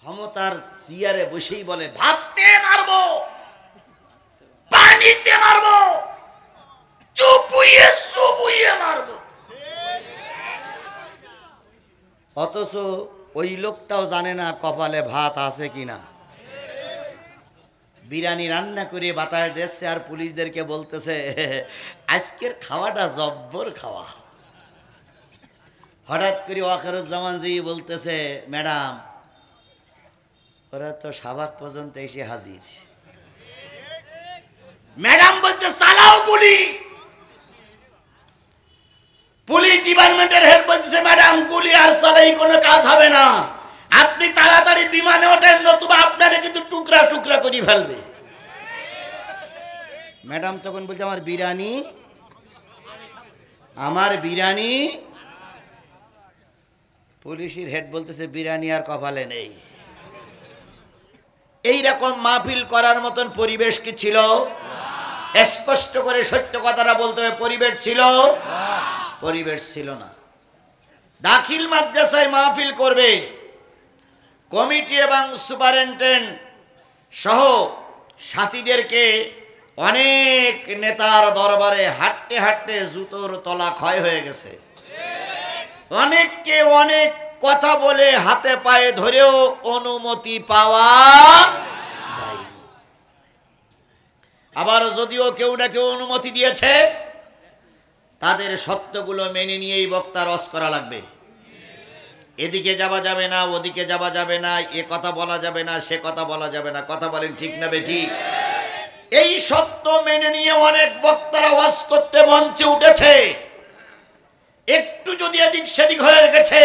ক্ষমতার চেয়ারে বসেই বলে ভাবতে মারবো, পানিতে মারবো, চুপুইয়ে চুপুইয়ে মারবো। অথচ ওই লোকটাও জানে না কপালে ভাত আছে কিনা। বিরিয়ানি রান্না করে বাতাস দিচ্ছে আর পুলিশদেরকে বলতেছে আজকের খাওয়াটা জব্বর খাওয়া। হঠাৎ করে ওয়াকারুজ্জামান জি বলতেছে ম্যাডাম ওরা তো শাহবাগ পর্যন্ত এসে হাজির। ম্যাডাম বলতে চালাও গুলি। পুলিশ ডিপার্টমেন্টের হেড বলছে ম্যাডাম গুলি আর চালাই কোনো কাজ হবে না, আপনি তাড়াতাড়ি বিমানে ওঠেন নতুবা আপনারে কিন্তু টুকরা টুকরা করে ফেলবে। ম্যাডাম তখন বলছে আমার বিরিয়ানি, আমার বিরিয়ানি। পুলিশের হেড বলতেছে বিরিয়ানি আর কপালে নেই। এইরকম মাহফিল করার মতন পরিবেশ কি ছিল? স্পষ্ট করে সত্য কথাটা বলতে হবে, পরিবেশ ছিল? পরিবেশ ছিল না। দাখিল মাদ্রাসায় মাহফিল করবে, কমিটি এবং সুপারিনটেন্ডেন্ট সহ সাথীদেরকে অনেক নেতার দরবারে হাঁটতে হাঁটতে জুতোর তলা ক্ষয় হয়ে গেছে। অনেককে অনেক কথা বলে হাতে পায়ে ধরেও অনুমতি পাওয়া যায়নি। আবার যদিও কেউ না কেউ অনুমতি দিয়েছে, তাদের সত্যগুলো মেনে নিয়েই বক্তার রস করা লাগবে। এদিকে যাওয়া যাবে না, ওদিকে যাওয়া যাবে না, এ কথা বলা যাবে না, সে কথা বলা যাবে না। কথা বলেন ঠিক না বেঠিক? এই সত্য মেনে নিয়ে অনেক বক্তারা ওয়াজ করতে মঞ্চে উঠেছে। একটু যদি এদিক সেদিক হয়ে গেছে,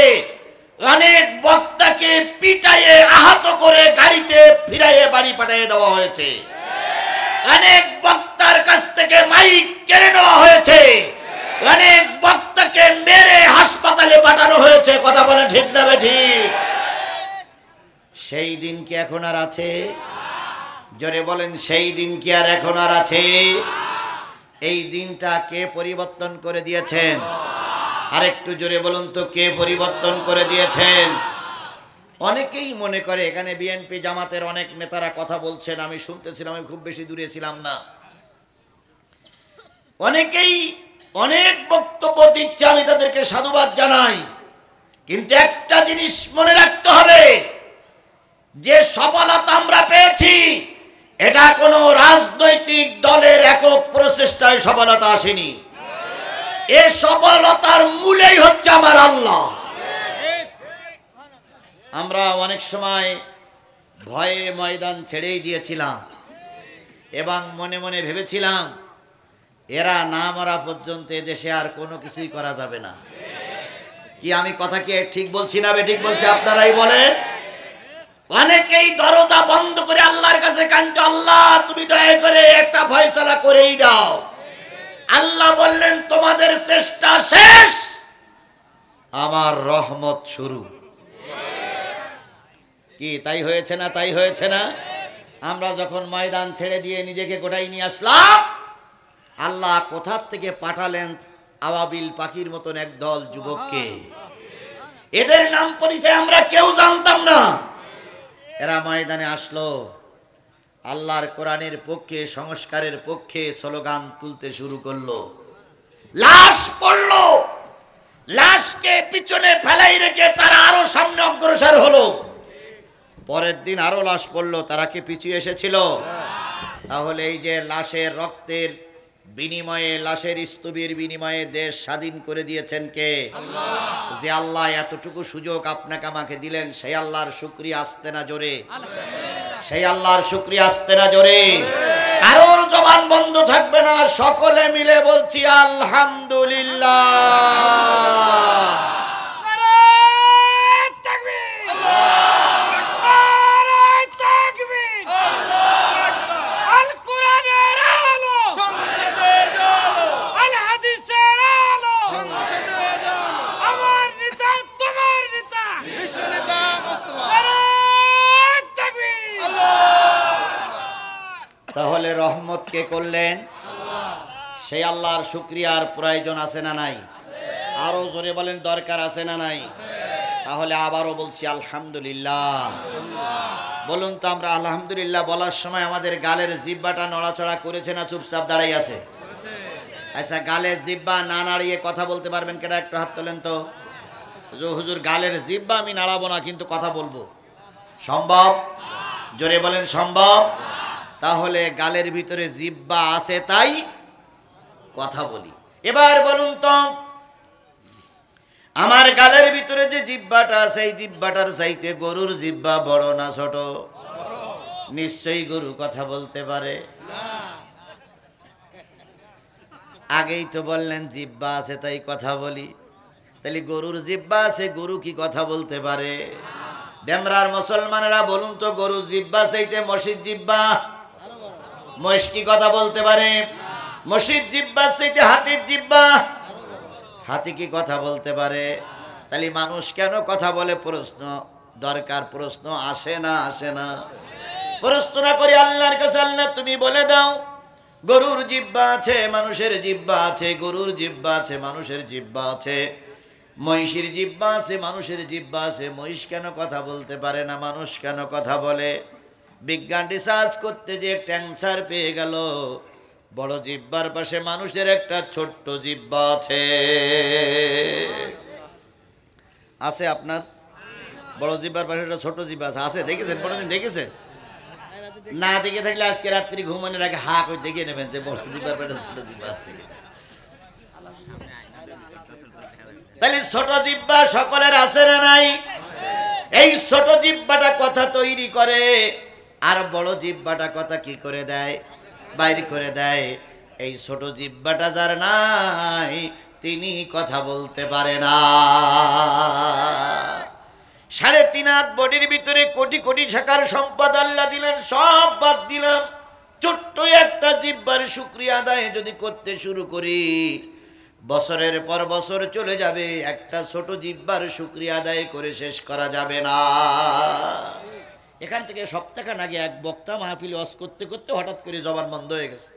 অনেক বক্তাকে পিটাইয়ে আহত করে গাড়িতে ফিরাইয়ে বাড়ি পাঠিয়ে দেওয়া হয়েছে। অনেক বক্তার কাছ থেকে মাইক কেড়ে নেওয়া হয়েছে। অনেক বক্তাকে মেরে হাসপাতালে পাঠানো হয়েছে। কথা বলে ঠিক না ঠিক? সেই দিন কি এখন আর আছে? জোরে বলেন, সেই দিন কি আর এখন আর আছে? এই দিনটা কে পরিবর্তন করে দিয়েছেন? আরেকটু জোরে বলুন তো, কে পরিবর্তন করে দিয়েছেন? অনেকেই মনে করে এখানে বিএনপি জামাতের অনেক নেতারা কথা বলছেন, আমি শুনতেছিলাম, আমি খুব বেশি দূরে ছিলাম না। অনেকেই অনেক বক্তব্য দিচ্ছে, আমি তাদেরকে সাধুবাদ জানাই। কিন্তু একটা জিনিস মনে রাখতে হবে, যে সফলতা আমরা পেয়েছি এটা কোনো রাজনৈতিক দলের একক প্রচেষ্টায় সফলতা আসেনি। এ সফলতার মূলেই হচ্ছে আমার আল্লাহ। আমরা অনেক সময় ভয়ে ময়দান ছেড়েই দিয়েছিলাম এবং মনে মনে ভেবেছিলাম এরা না মরা পর্যন্ত এদেশে আর কোনো কিছুই করা যাবে না। কি আমি কথা কি ঠিক বলছি না বেঠিক বলছি? আপনারাই বলেন। অনেকেই দরজা বন্ধ করে আল্লাহর কাছে কাঁদতো, আল্লাহ তুমি দয়া করে একটা ফয়সালা করেই দাও। আল্লাহ বললেন তোমাদের চেষ্টা শেষ, আমার রহমত শুরু। কি তাই হয়েছে না? তাই হয়েছে না? আমরা যখন ময়দান ছেড়ে দিয়ে নিজেকে গোটাই নিয়ে আসলাম, আল্লাহ কোথার থেকে পাঠালেন আবাবিল পাখির মতন একদল যুবককে। এদের নাম পরিচয় আমরা কেউ জানতাম না। এরা ময়দানে আসলো, আল্লাহর কোরআনের পক্ষে, সংস্কারের পক্ষে স্লোগান তুলতে শুরু করলো। লাশ পড়লো, লাশকে পিছনে ফেলাই রেখে তারা আরো সামনে অগ্রসর হলো। পরের দিন আরো লাশ পড়লো, তারা কি পিছিয়ে এসেছিল? তাহলে এই যে লাশের রক্তের বিনিময়ে, লাশের স্তূপের বিনিময়ে দেশ স্বাধীন করে দিয়েছেন কে? আল্লাহ। যে আল্লাহ এতটুকু সুযোগ আপনাকে আমাকে দিলেন, সেই আল্লাহর শুকরিয়া আসতে না জোরে? সেই আল্লাহর শুকরিয়া আসতে না জোরে? কারোর জবান বন্ধ থাকবে না, সকলে মিলে বলছি আলহামদুলিল্লাহ। তাহলে রহমত কে করলেন? সেই আল্লাহর শুকরিয়ার প্রয়োজন আছে না নাই? আরো জোরে বলেন, দরকার আছে না নাই? তাহলে আবারও বলছি আলহামদুলিল্লাহ। বলুন তো আমরা আলহামদুলিল্লাহ বলার সময় আমাদের গালের জিহ্বাটা নড়াচড়া করেছে না চুপচাপ দাঁড়াই আছে? আচ্ছা, গালের জিহ্বা না নাড়িয়ে কথা বলতে পারবেন কেটা? একটু হাত তোলেন তো। হুজুর গালের জিহ্বা আমি নাড়াবো না কিন্তু কথা বলবো, সম্ভব? জোরে বলেন সম্ভব? তাহলে গালের ভিতরে জিহ্বা আছে তাই কথা বলি। এবার বলুন তো আমার গালের ভিতরে যে জিহ্বাটা আছে এই জিহ্বাটার চাইতে গরুর জিহ্বা বড় না ছোট? নিশ্চয়ই গরু কথা বলতে পারে। আগেই তো বললেন জিহ্বা আছে তাই কথা বলি, তাহলে গরুর জিহ্বা আছে, গরু কি কথা বলতে পারে? ডেমরার মুসলমানেরা বলুন তো গরুর জিহ্বা চাইতে মসজিদ জিহ্বা, মহিষ কি কথা বলতে পারে? মসজিদ জিহ্বা চাইতে হাতির জিহ্বা, হাতি কি কথা বলতে পারে? তাহলে মানুষ কেন কথা বলে? প্রশ্ন দরকার, প্রশ্ন আসে না? আসে না? প্রশ্ন না করি আল্লাহর কাছে, আল্লাহ তুমি বলে দাও গরুর জিহ্বা আছে, মানুষের জিহ্বা আছে, গরুর জিহ্বা আছে, মানুষের জিহ্বা আছে, মহিষের জিহ্বা আছে, মানুষের জিহ্বা আছে, মহিষ কেন কথা বলতে পারে না, মানুষ কেন কথা বলে? বিজ্ঞান রিসার্চ করতে যে একটা অ্যান্সার পেয়ে গেল, বড় জিহ্বার পাশে মানুষের একটা ছোট্ট জিহ্বা আছে। আছে আপনার বড় জিহ্বার পাশে একটা ছোট জিহ্বা আছে? আছে, দেখেছেন? কোনোদিন দেখেছেন? না দেখে থাকলে আজকে রাত্রি ঘুমানোর আগে হা করে দেখে নেবেন যে বড় জিহ্বার পাশে ছোট জিহ্বা আছে। তাহলে ছোট জিহ্বা সকলের আছে না নাই? এই ছোট জিহ্বাটা কথা তৈরি করে, আর বড় জিহ্বাটা কথা কি করে দেয়? বাইর করে দেয়। এই ছোট জিহ্বাটা যার নাই তিনি কথা বলতে পারে না। 3.5 হাত বডির ভিতরে কোটি কোটি টাকার সম্পদ আল্লাহ দিলেন, সব বাদ দিলাম, ছোট্ট একটা জিহ্বার শুকরিয়া আদায় যদি করতে শুরু করি, বছরের পর বছর চলে যাবে, একটা ছোট জিহ্বার শুকরিয়া আদায় করে শেষ করা যাবে না। এখান থেকে সপ্তাহখান আগে এক বক্তা মাহফিল ওয়াজ করতে করতে হঠাৎ করে জবান বন্ধ হয়ে গেছে।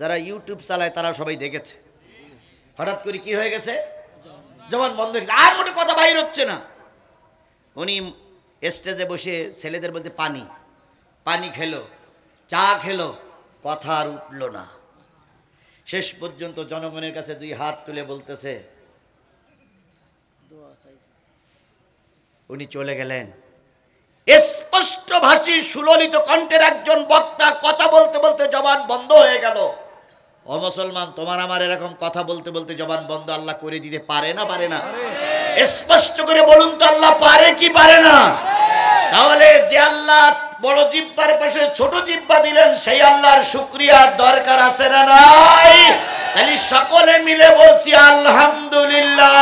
যারা ইউটিউব চালায় তারা সবাই দেখেছে, হঠাৎ করে কি হয়ে গেছে? জবান বন্ধ হয়ে গেছে, আর মোটে কথা বাইর হচ্ছে না। উনি স্টেজে বসে ছেলেদের বলতে পানি পানি খেলো, চা খেলো, কথা আর উঠল না। শেষ পর্যন্ত জনগণের কাছে 2 হাত তুলে বলতেছে, উনি চলে গেলেন। স্পষ্ট ভাষী সুললিত কণ্ঠের একজন বক্তা কথা বলতে বলতে জবান বন্ধ হয়ে গেল। ও মুসলমান, তোমার আমার এরকম কথা বলতে বলতে জবান বন্ধ আল্লাহ করে দিতে পারে না? পারে না? স্পষ্ট করে বলুন তো, আল্লাহ পারে কি পারে না? তাহলে যে আল্লাহ বড় জিহ্বার পাশে ছোট জিহ্বা দিলেন, সেই আল্লাহর শুকরিয়া দরকার আছে না নাই? তাহলে সকলে মিলে বলছি আলহামদুলিল্লাহ।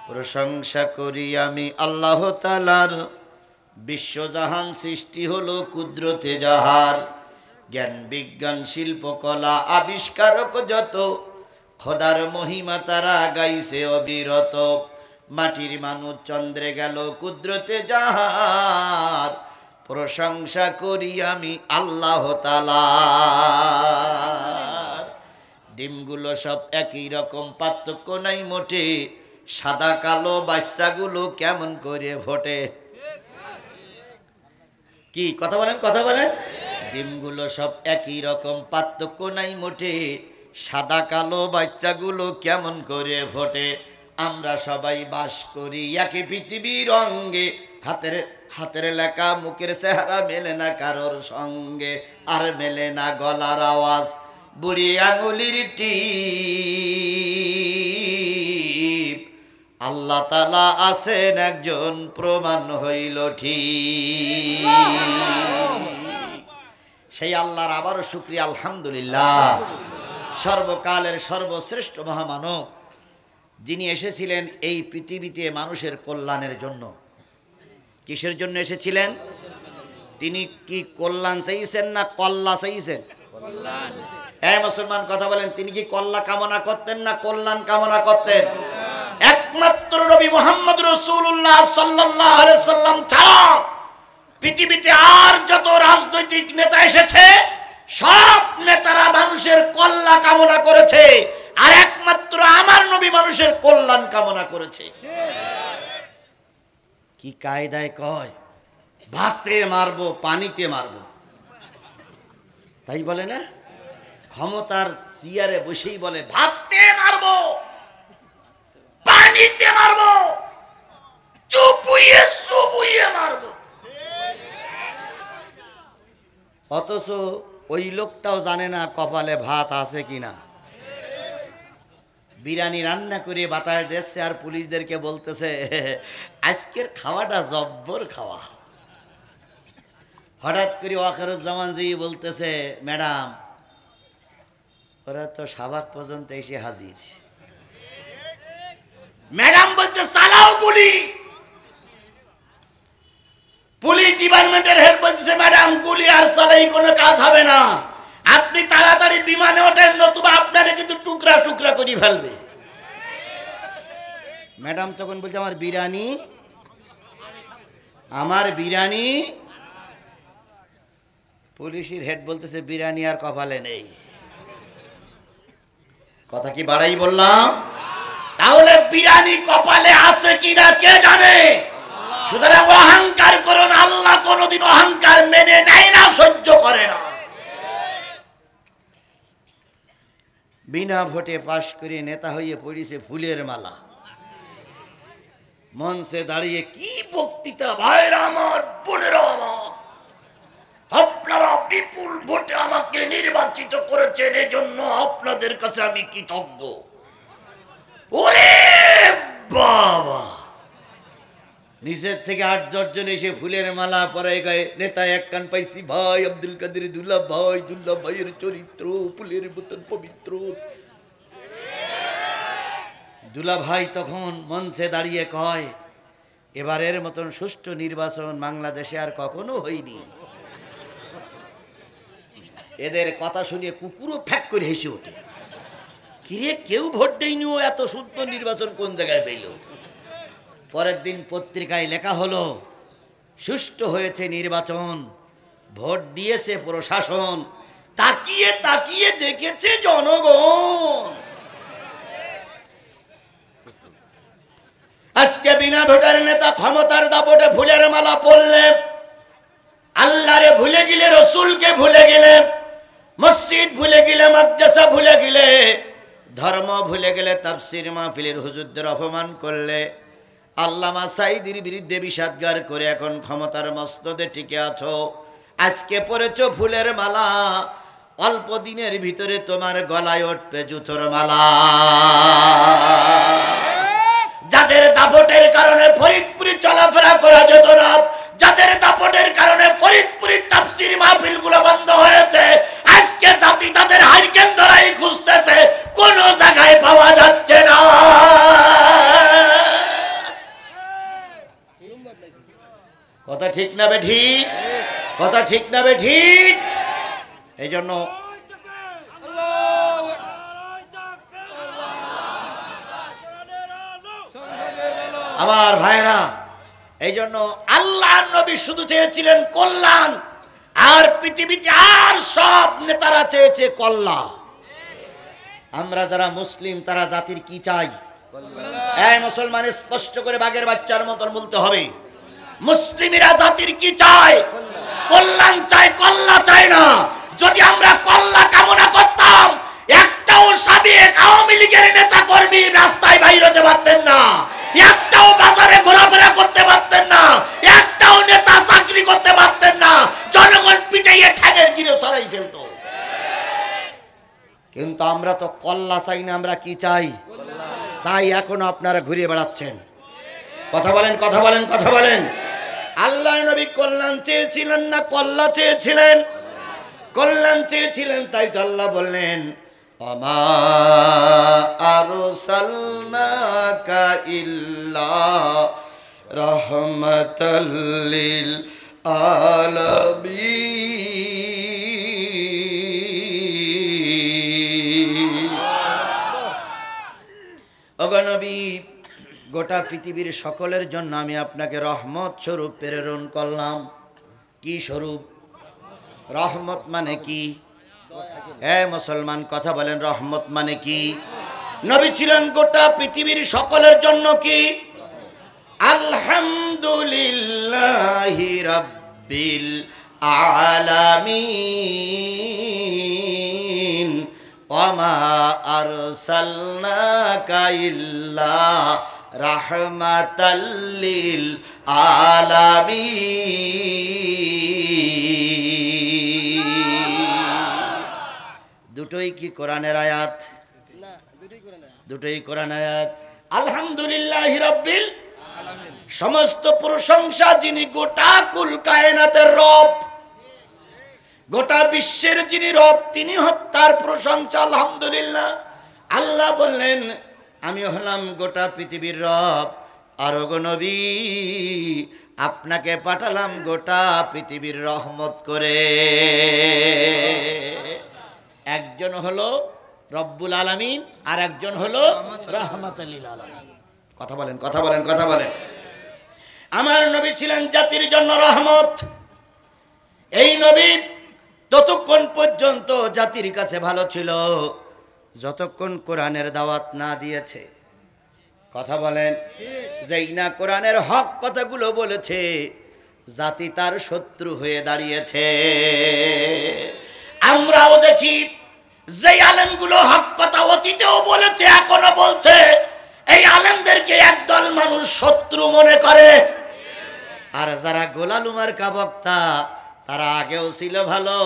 প্রশংসা করি আমি আল্লাহ তাআলার, বিশ্বজাহান সৃষ্টি হলো কুদরতে যাহার, জ্ঞান বিজ্ঞান শিল্পকলা আবিষ্কারক যত, খোদার মহিমা তারা গাইছে অবিরত, মাটির মানুষ চন্দ্রে গেল কুদরতে যাহার, প্রশংসা করি আমি আল্লাহ তাআলার। ডিমগুলো সব একই রকম, পার্থক্য নাই মোটে, সাদা কালো বাচ্চাগুলো কেমন করে ফোটে। কি কথা বলেন? কথা বলেন। ডিমগুলো সব একই রকম, পার্থক্য নাই মোটে, সাদা কালো বাচ্চাগুলো কেমন করে ফোটে। আমরা সবাই বাস করি একই পৃথিবীর অঙ্গে, হাতের লেখা মুখের চেহারা মেলে না কারোর সঙ্গে, আর মেলে না গলার আওয়াজ, বুড়ি আঙুলির টিপ। আল্লাহ তাআলা আছেন একজন, প্রমাণ হইল ঠিক। সেই আল্লাহর আবারও শুকরিয়া আলহামদুলিল্লাহ। সর্বকালের সর্বশ্রেষ্ঠ মহামানব যিনি এসেছিলেন এই পৃথিবীতে মানুষের কল্যাণের জন্য। কিসের জন্য এসেছিলেন? তিনি কি কল্যাণ চাইছেন না কল্লা চাইছেন? হ্যাঁ মুসলমান কথা বলেন, তিনি কি কল্লা কামনা করতেন না কল্যাণ কামনা করতেন? একমাত্র নবী মুহাম্মদ রাসূলুল্লাহ সাল্লাল্লাহু আলাইহি সাল্লাম ছাড়া পৃথিবীতে আর যত রাজনৈতিক নেতা এসেছে, সব নেতারা মানুষের কল্যাণ কামনা করেছে, আর একমাত্র আমার নবী মানুষের কল্যাণ কামনা করেছে। কি কায়দায় কয়, ভাতে মারবো পানিতে মারবো, তাই বলে না? ক্ষমতার চেয়ারে বসেই বলে ভাতে মারবো পানিতে মারবো, চুপুইয়ে চুপুইয়ে মারবো। অথচ ওই লোকটাও জানে না কপালে ভাত আছে কিনা। বিরিয়ানি রান্না করে বাতাস দিচ্ছে আর পুলিশদেরকে বলতেছে আজকের খাওয়াটা জব্বর খাওয়া। হঠাৎ করে ওয়াকারুজ্জামান জি বলতেছে ম্যাডাম ওরা তো সাবাক পর্যন্ত এসে হাজির। ম্যাডাম বলতে চালাও গুলি। পুলিশ ডিপার্টমেন্টের হেড বলতেছে ম্যাডাম গুলি আর চালাই কোনো কাজ হবে না, আপনি তাড়াতাড়ি বিমানে ওঠেন নতুবা আপনারে কিন্তু টুকরা টুকরা করে ফেলবে। ম্যাডাম তখন বলছে আমার বিরিয়ানি, আমার বিরিয়ানি। পুলিশের হেড বলতেছে বিরিয়ানি আর কপালে নেই। কথা কি বাড়াই বললাম? তাহলে বিরিয়ানি কপালে আছে কিনা কে জানে? সুতরাং অহংকার করুন, আল্লাহ কোনদিন অহংকার মেনে নেয় না, সহ্য করে না। বিনা ভোটে পাশ করে নেতা হয়ে পড়েছে ফুলের মালা। মঞ্চে দাঁড়িয়ে কি বক্তৃতা! ভাইরা আমার, বোনেরা আমার, আপনারা বিপুল ভোটে আমাকে নির্বাচিত করেছেন, এজন্য আপনাদের কাছে আমি কৃতজ্ঞ। ওরে বাবা! নিচের থেকে ৮-১০ জন এসে ফুলের মালা পরায় গায়ে। নেতা এক কান পাইছি, ভাই আব্দুল কাদের দুল্লাভ ভাইয়ের চরিত্র ফুলের মতন পবিত্র। দুলা ভাই তখন মঞ্চে দাঁড়িয়ে কয় এবারের মতন সুষ্ঠু নির্বাচন বাংলাদেশে আর কখনো হয়নি। এদের কথা শুনিয়ে কুকুরও ফ্যাক করে হেসে ওঠে। কিরে, কেউ ভোট দেয়নি, ও এত সুন্দর নির্বাচন কোন জায়গায় পেল? পরের দিন পত্রিকায় লেখা হলো সুষ্ঠু হয়েছে নির্বাচন, ভোট দিয়েছে প্রশাসন, তাকিয়ে তাকিয়ে দেখেছে জনগণ। আজকে বিনা ভোটার নেতা ক্ষমতার দাপটে ফুলের মালা পরলে, আল্লাহরে ভুলে গেলে, রসুলকে ভুলে গেলে, মসজিদ ভুলে গেলে, মাদ্রাসা ভুলে গেলে, ধর্ম ভুলে গেলে, তাফসীর মাহফিলের হুজুরদের অপমান করলে, আল্লামা সাঈদীর বিরুদ্ধে বিষাদগার করে এখন ক্ষমতার মসনদে টিকে আছো। আজকে পরেছো ফুলের মালা, অল্প দিনের ভিতরে তোমার গলায় উঠবে জুতোর মালা। যাদের দাপটের কারণে ফরিদপুরে চলাফেরা করা যেত না, যাদের দাপটের কারণে ফরিদপুরের তাফসীর মাহফিলগুলো বন্ধ হয়েছে, আজকে জাতি তাদের হারিকেন ধরাই খুঁজতেছে, কোন জায়গায় পাওয়া যাচ্ছে না। কথা ঠিক না বে ঠিক? কথা ঠিক না বে ঠিক? এই জন্য আমার ভাইরা, এই জন্য আল্লাহ নবী শুধু চেয়েছিলেন কল্যাণ, আর পৃথিবীতে আর সব নেতারা চেয়েছে কল্যাণ। আমরা যারা মুসলিম তারা জাতির কি চাই? এই মুসলমান স্পষ্ট করে বাঘের বাচ্চার মতন বলতে হবে, মুসলিমেরা জাতির কি চায়? কল্যাণ চায়, কল্যাণ চায় না। যদি আমরা কল্যাণ কামনা করতাম, একটাও সাবেক আওয়ামী লীগের নেতা কর্মী রাস্তায় বাইর হতে পারতেন না, একটাও বাজারে ঘোরাফেরা করতে পারতেন না, একটাও নেতা চাকরি করতে পারতেন না, জনগণ পিটাইয়ে ঠ্যাঙের গিরে সরাই ফেলতো। কিন্তু আমরা তো কল্যাণ চাই না, আমরা কি চাই? তাই এখনো আপনারা ঘুরে বেড়াচ্ছেন। কথা বলেন, কথা বলেন, কথা বলেন। আল্লাহ নবী কল্যাণ চেয়েছিলেন না কল্যাণ চেয়েছিলেন? কল্যাণ চেয়েছিলেন, তাই তো আল্লাহ বললেন আমা আরসালনাকা ইল্লা রাহমাতাল লিল আলামিন। ওগো নবী, গোটা পৃথিবীর সকলের জন্য আমি আপনাকে রহমত স্বরূপ প্রেরণ করলাম। কি স্বরূপ? রহমত মানে কি? মুসলমান কথা বলেন, রহমত মানে কি? নবী ছিলেন গোটা পৃথিবীর সকলের জন্য কি আলহামদুলিল্লাহি রাব্বিল আলামিন ওয়া মা আরসালনাকা ইল্লা রাহমাতাল লিল আলামিন। দুটোই কি কোরআনের আয়াত? না, দুটোই কোরআন আয়াত। আলহামদুলিল্লাহি রাব্বিল আলামিন, সমস্ত প্রশংসা যিনি গোটা কুল কায়নাতের রব, গোটা বিশ্বের যিনি রব, তিনি তার প্রশংসা আলহামদুলিল্লাহ। আল্লাহ বললেন আমি হলাম গোটা পৃথিবীর রব, আর গো নবী আপনাকে পাঠালাম গোটা পৃথিবীর রহমত করে। একজন হলো রব্বুল আলামিন আর একজন হলো রাহমাতুল লিল আলামিন। কথা বলেন, কথা বলেন, কথা বলেন। আমার নবী ছিলেন জাতির জন্য রহমত। এই নবী ততক্ষণ পর্যন্ত জাতির কাছে ভালো ছিল যতক্ষণ কোরআনের দাওয়াত না দিয়েছে। কথা বলেন। যেই না কোরআনের হক কথাগুলো বলেছে, জাতি তার শত্রু হয়ে দাঁড়িয়েছে। আমরাও দেখি যে আলেমগুলো হক কথা অতীতেও বলেছে, এখনো বলছে, এই আলেমদেরকে একদল মানুষ শত্রু মনে করে। আর যারা গোলালুমার বক্তা, তারা আগেও ছিল ভালো,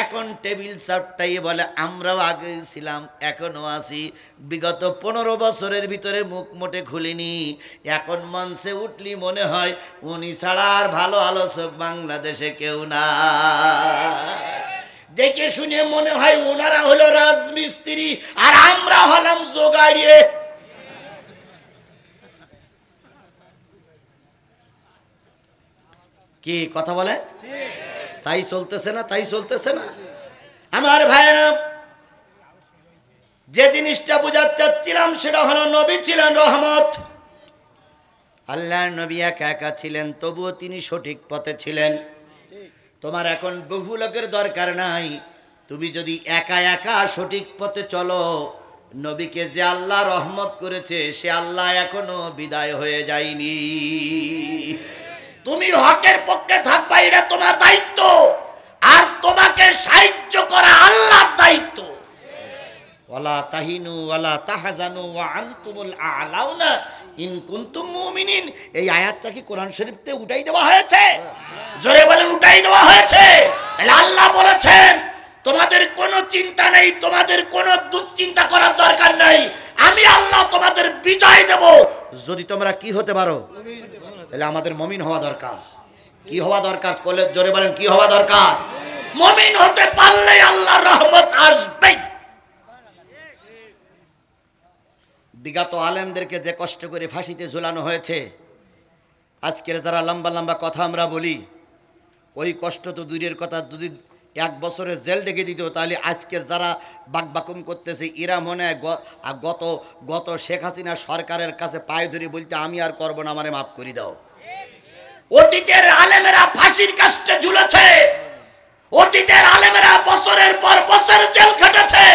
এখন টেবিল চাপটাই বলে আমরাও আগে ছিলাম, এখনো আছি। বিগত 15 বছরের ভিতরে মুখ মোটে খুলিনি। এখন মঞ্চে উঠলি মনে হয় উনি ছাড়া আর ভালো আলোচক বাংলাদেশে কেউ না। দেখে শুনে মনে হয় ওনারা হলো রাজমিস্ত্রি আর আমরা হলাম জোগাড়িয়ে। কি কথা বলে? তাই চলতেছে না, তাই চলতেছে না। আমার ভাইয়েরা, যে জিনিসটা বোঝাতে চাচ্ছিলাম সেটা হলো নবী ছিলেন রহমত। আল্লাহর নবী একা একা ছিলেন, তবুও তিনি সঠিক পথে ছিলেন। তোমার এখন বহু লোকের দরকার নাই, তুমি যদি একা একা সঠিক পথে চলো, নবীকে যে আল্লাহ রহমত করেছে সে আল্লাহ এখনো বিদায় হয়ে যায়নি। তুমি হকের পক্ষে থাকবা, এটা তোমার দায়িত্ব, আর তোমাকে সাহায্য করা আল্লাহর দায়িত্ব। ওয়ালা তাহিনু ওয়ালা তাহজানু ওয়া আনতুমুল আ'লাউনা ইন কুনতুম মুমিনিন। এই আয়াতটা কি কোরআন শরীফতে উঠাই দেওয়া হয়েছে? জোরে বলেন, উঠাই দেওয়া হয়েছে। তাহলে আল্লাহ বলেছেন তোমাদের কোনো চিন্তা নেই, তোমাদের কোনো দুশ্চিন্তা করার দরকার নেই, আমি আল্লাহ তোমাদের বিজয় দেব যদি তোমরা কি হতে পারো। তাহলে আমাদের মুমিন হওয়া দরকার। কি হওয়া দরকার? জোরে বলেন, কি হওয়া দরকার? মুমিন হতে পারলে আল্লাহর রহমত আসবে। বিগত আলেমদেরকে যে কষ্ট করে ফাঁসিতে ঝুলানো হয়েছে, আজকের যারা লম্বা লম্বা কথা আমরা বলি, ওই কষ্ট তো দূরের কথা, যদি 1 বছরের জেল ডেকে দিত তাহলে আজকের যারা বাকবাকুম করতেছে এরা মনে হয় গত শেখ হাসিনা সরকারের কাছে পায়ে ধরে বলতে আমি আর করবো না, আমারে মাফ করে দাও। অতীতের আলেমেরা ফাঁসির কাছে ঝুলেছে, অতীতের আলেমেরা বছরের পর বছর জেল খেটেছে,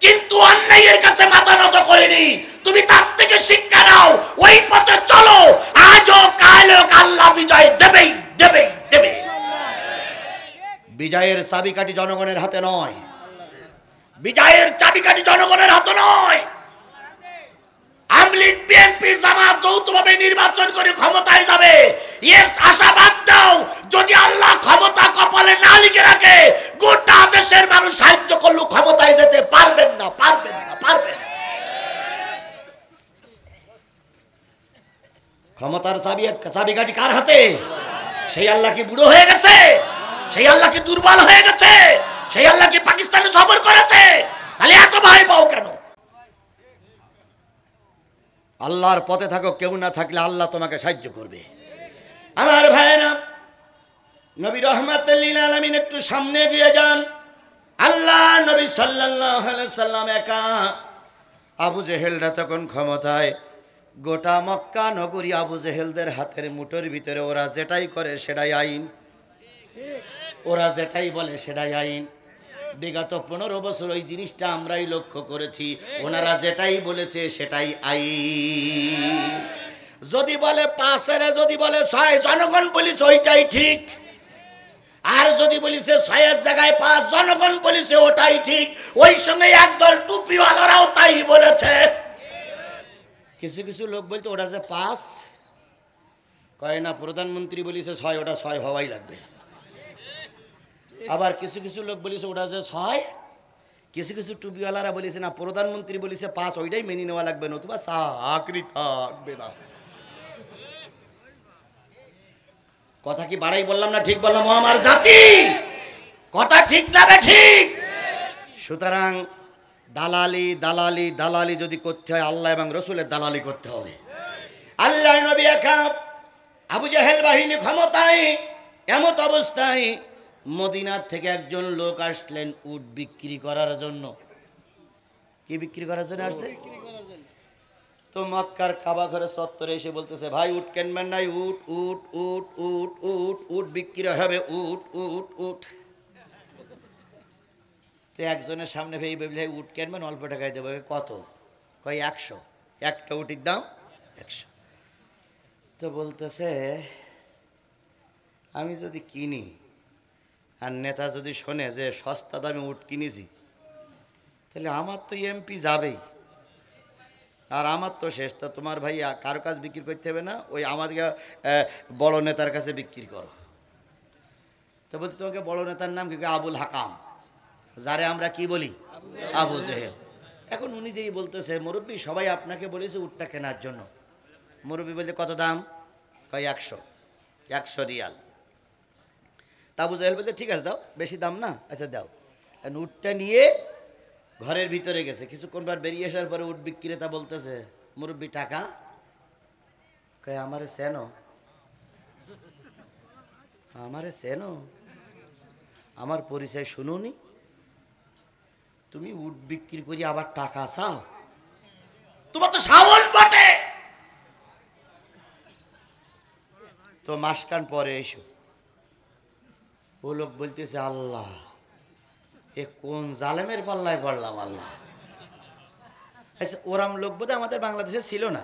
কিন্তু অন্যায়ের কাছে মাথা নত করেনি। তুমি তার থেকে শিক্ষা নাও, ওই পথে চলো, আজও কালও আল্লাহ বিজয় দেবেই দেবেই দেবে। বিজয়ের চাবিকাঠি জনগণের হাতে নয়, বিজয়ের চাবিকাঠি জনগণের হাতে নয়। আওয়ামী লীগ, বিএনপি, জামাত যৌথভাবে নির্বাচন করে ক্ষমতায় যাবে, এর আশাবাদ দাও। যদি আল্লাহ ক্ষমতা কপালে না লিখে রাখে, গোটা দেশের মানুষ সাহায্য করলেও ক্ষমতায় যেতে পারবেন না, পারবেন না, পারবেন। ক্ষমতার চাবিকাঠি কার হাতে? সেই আল্লাহ কি বুড়ো হয়ে গেছে? সেই আল্লাহ কি দুর্বল হয়ে গেছে? সেই আল্লাহ কি পাকিস্তানে সফর করেছে? তাহলে এত ভয় পাও কেন? আল্লাহর পথে থাকো, কেউ না থাকলে আল্লাহ তোমাকে সাহায্য করবে। আমার ভাইয়েরা, নবী রাহমাতুল লিল আলামিন একটু সামনে গিয়ে যান। আল্লাহ নবী সাল্লাল্লাহু আলাইহি সাল্লাম একা, আবু জেহেলরা তখন ক্ষমতায়। গোটা মক্কা নগরী আবু জেহেলদের হাতের মুঠোর ভিতরে। ওরা যেটাই করে সেটাই আইন, ওরা যেটাই বলে সেটাই আইন। বিগত 15 বছর ওই জিনিসটা আমরাই লক্ষ্য করেছি। ওনারা যেটাই বলেছে সেটাই আইন। যদি বলে 5 যদি বলে 6, জনগণ বলিছে ওইটাই ঠিক। আর যদি বলিছে 6 জায়গায় 5, জনগণ বলিছে ওটাই ঠিক। ওই সঙ্গে একদল টুপিওয়ালারাও তাই বলেছে। কিছু কিছু লোক বলতো ওটা যে 5, কয় না প্রধানমন্ত্রী বলিছে 6, ওটা 6 হওয়াই লাগবে। আবার কিছু কিছু লোক বলিছে ওটা যে 6, কিছু কিছু টুপিওয়ালারা বলিছে না প্রধানমন্ত্রী বলিছে 5, ওইটাই মেনে নেওয়া লাগবে, নতুবা চাকরি থাকবে না। কথা কি বাড়াই বললাম না ঠিক বললাম? আমার জাতি কথা ঠিক না ঠিক? সুতরাং দালালি দালালি দালালি যদি করতে হয়, আল্লাহ এবং রসুলের দালালি করতে হবে। আল্লাহ নবী একাব, আবু জাহেল বাহিনী ক্ষমতায়, এমত অবস্থায় মদিনার থেকে একজন লোক আসলেন উট বিক্রি করার জন্য। কি বিক্রি করার জন্য আসছে? তো মক্কার কাবা ঘরে চত্বরে এসে বলতেছে, ভাই উট কিনবেন নাই? উট উট উট উট উট উট বিক্রি হবে, উট উট উট। তো একজনের সামনে ভেবে উট কিনবেন, অল্প টাকায় দেবো। কত? কয় 100। একটা উটির দাম 100। তো বলতেছে, আমি যদি কিনি আর নেতা যদি শোনে যে সস্তা দামে উট কিনেছি, তাহলে আমার তো এমপি যাবেই, আর আমার তো শেষ। তো তোমার ভাই কারো কাছে বিক্রি করতে হবে না, ওই আমাদেরকে বড় নেতার কাছে বিক্রি করো। তো বলতে, তোমাকে বড় নেতার নাম কি? আবুল হাকাম, যারে আমরা কি বলি আবু জেহেল। এখন উনি যেই বলতেছে, মুরব্বী সবাই আপনাকে বলেছে উটটা কেনার জন্য। মুরব্বী বলতে, কত দাম? কয় 100 রিয়াল। তা আবু জেহেল বলতে, ঠিক আছে দাও, বেশি দাম না, আচ্ছা দাও। উটটা নিয়ে ঘরের ভিতরে গেছে। কিছুক্ষণ পর বেরিয়ে আসার পরে উট বিক্রেতা বলতেছে, মুরব্বী টাকা? কয় আমারে চেনো? আমারে চেনো? আমার পরিচয় শুনুনি? তুমি উট বিক্রি করি আবার টাকা চাও? তোমার তো সাহস বটে। তো মাসখান পরে এসো। ও লোক বলতেছে, আল্লাহ এ কোন জালেমের পাল্লায় পড়লাম আল্লাহ। আচ্ছা, ওরকম লোক বোধহয় আমাদের বাংলাদেশে ছিল না।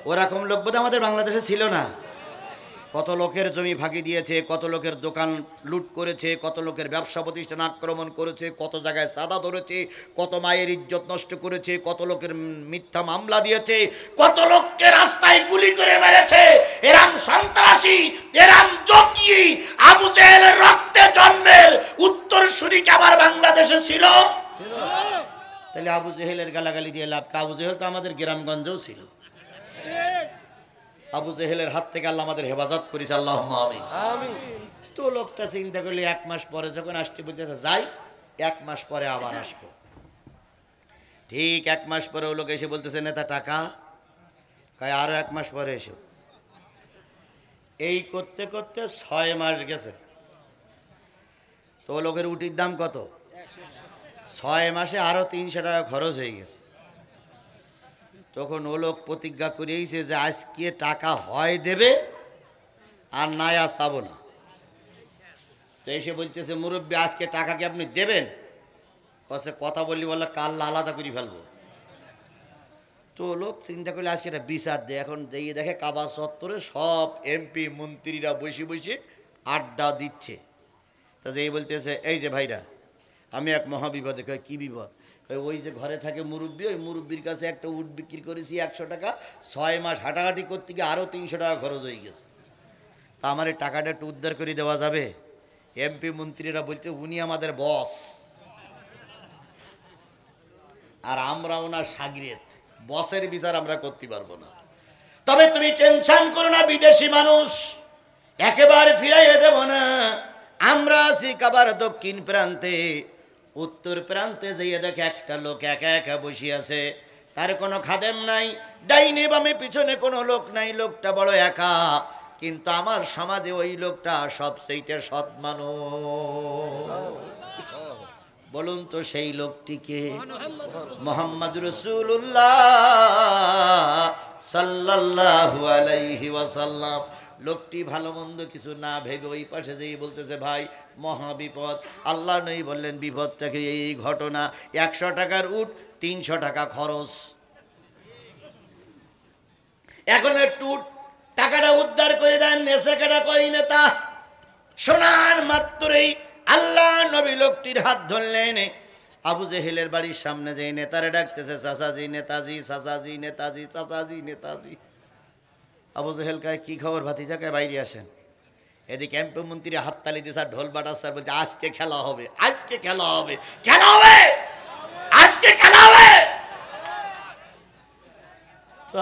ওরকম লোক বোধহয় আমাদের বাংলাদেশে ছিল না। কত লোকের জমি ফাঁকি দিয়েছে, কত লোকের দোকান লুট করেছে, কত লোকের ব্যবসা প্রতিষ্ঠান আক্রমণ করেছে, কত জায়গায় সাদা ধরেছে, কত মায়ের ইজ্জত নষ্ট করেছে, কত লোকের মিথ্যা মামলা দিয়েছে, কত লোককে রাস্তায় গুলি করে মেরেছে। এরাম সন্ত্রাসী, এরাম জঙ্গি আবু জেহেলের রক্তে জন্মের উত্তরসূরি কি আবার বাংলাদেশে ছিল? তাহলে আবু জেহেলের গালাগালি দিয়ে লাভ? আবু জেহেল তো আমাদের গ্রামগঞ্জেও ছিল। আবু জেহেলের হাত থেকে আল্লাহ আমাদের হেফাজত করিস, আল্লাহুম্মা আমিন। তো লোকটা চিন্তা করলে 1 মাস পরে যখন আসতে বলতেছে, যাই 1 মাস পরে আবার আসবো। ঠিক 1 মাস পরে ও লোক এসে বলতেছে, নেতা টাকা? কয় আরো 1 মাস পরে এসো। এই করতে করতে 6 মাস গেছে। তো লোকের উটির দাম কত? 6 মাসে আরো 300 টাকা খরচ হয়ে গেছে। তখন ও লোক প্রতিজ্ঞা করিয়েছে যে আজকে টাকা হয় দেবে, আর নায়া চাবো না। তো এসে বলতেছে, মুরব্বী আজকে টাকা কি আপনি দেবেন? কসে কথা বললি বললে কাল আলাদা করে ফেলবো। তো লোক চিন্তা করলে আজকে একটা বিচার দেয়। এখন যেয়ে দেখে কাবা চত্বরে সব এমপি মন্ত্রীরা বসে বসে আড্ডা দিচ্ছে। তা যেই বলতেছে, এই যে ভাইরা, আমি এক মহাবিপদে। কয় কি বিপদ? ওই যে ঘরে থাকে মুরব্বী, ওই মুরব্বীর কাছে একটা উট বিক্রি করেছি 100 টাকা। 6 মাস হাঁটাহাঁটি করতে গিয়ে আরও 300 টাকা খরচ হয়ে গেছে। তা আমার এই টাকাটা একটু উদ্ধার করে দেওয়া যাবে? এমপি মন্ত্রীরা বলতে, উনি আমাদের বস আর আমরা ওনার সাগরেদ, বসের বিচার আমরা করতে পারবো না। তবে তুমি টেনশন করো না, বিদেশি মানুষ একেবারে ফিরাইয়ে দেব না। আমরা আছি কাবার দক্ষিণ প্রান্তে, উত্তর প্রান্তে যেয়ে দেখে একটা লোক একা একা বসে আছে, তার কোনো খাদেম নাই, ডাইনে বামে পিছনে কোনো লোক নাই, লোকটা বড় একা। কিন্তু আমার সমাজে ওই লোকটা সবচেয়ে সৎ মানুষ। বলুন তো সেই লোকটিকে? মুহাম্মদ রাসূলুল্লাহ সাল্লাল্লাহু আলাইহি ওয়াসাল্লাম। লোকটি ভালো মন্দ কিছু না ভেবে ওই পাশে যেই বলতেছে, ভাই মহা বিপদ। আল্লাহ নই বললেন বিপদটাকে এই ঘটনা, 100 টাকার উট, 300 টাকা খরচ। এখন একটু টাকাটা উদ্ধার করে দেন, নেশা কেটা কই নেতা। শোনার মাত্রই আল্লাহ নবী লোকটির হাত ধরলেন। আবু জেহেলের বাড়ির সামনে যে নেতারে ডাকতেছে, চাচাজি নেতাজি, চাচাজি নেতাজি, চাচাজি নেতাজি। আবু জেহেল কয়, কি খবর ভাতিজা? কয়, বাইরে আসেন। এদিকে এমপি মন্ত্রী হাততালি দিছে, ঢোল বাটাচ্ছে, বলছে আজকে খেলা হবে, আজকে খেলা হবে, খেলা হবে, আজকে খেলা হবে। তো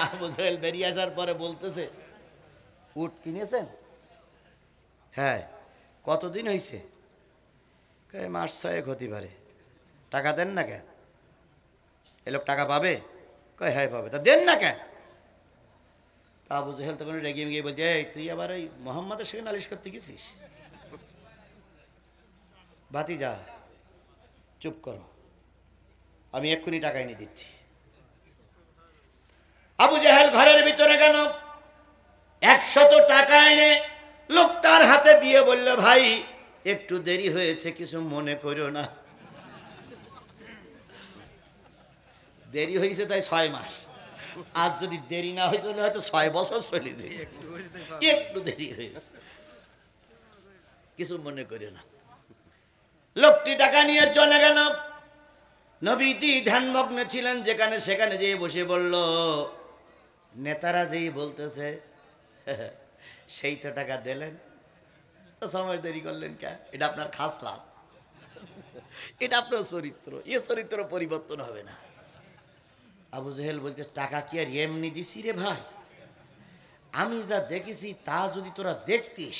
আবু জেহেল বেরিয়ে আসার পরে বলতেছে, উট কিনেছেন? হ্যাঁ। কতদিন হয়েছে? মাস 6 হতে পারে। টাকা দেন না কেন? এ লোক টাকা পাবে? কয় হ্যাঁ পাবে। তা দেন না কেন? তা আবু জেহেল তখন রেগে গিয়ে বলছে, এই তুই আবার ওই মোহাম্মদের সঙ্গে নালিশ করতে গেছিস? ভাতিজা চুপ করো, আমি এক্ষুনি টাকা এনে দিচ্ছি। আবু জেহেল ঘরের ভিতরে গেল, 100 টাকা এনে লোকটার হাতে দিয়ে বলল, ভাই একটু দেরি হয়েছে, কিছু মনে করো না। দেরি হয়েছে তাই 6 মাস, আজ যদি দেরি না হইতো হয়তো 6 বছর চলে যেত। একটু দেরি হয়েছে, কিছু মনে করো না। লোকটি টাকা নিয়ে চলে গেল। নবীজি ধ্যানমগ্ন ছিলেন, যেখানে সেখানে যেয়ে বসে বলল, নেতারা যেই বলতেছে সেই তো টাকা দিলেন, তো সময় দেরি করলেন কে? এটা আপনার খাস লাভ, এটা আপনার চরিত্র, এ চরিত্র পরিবর্তন হবে না। আবু জেহেল বলতে, টাকা কি আর এমনি দিছি রে ভাই? আমি যা দেখেছি তা যদি তোরা দেখতিস,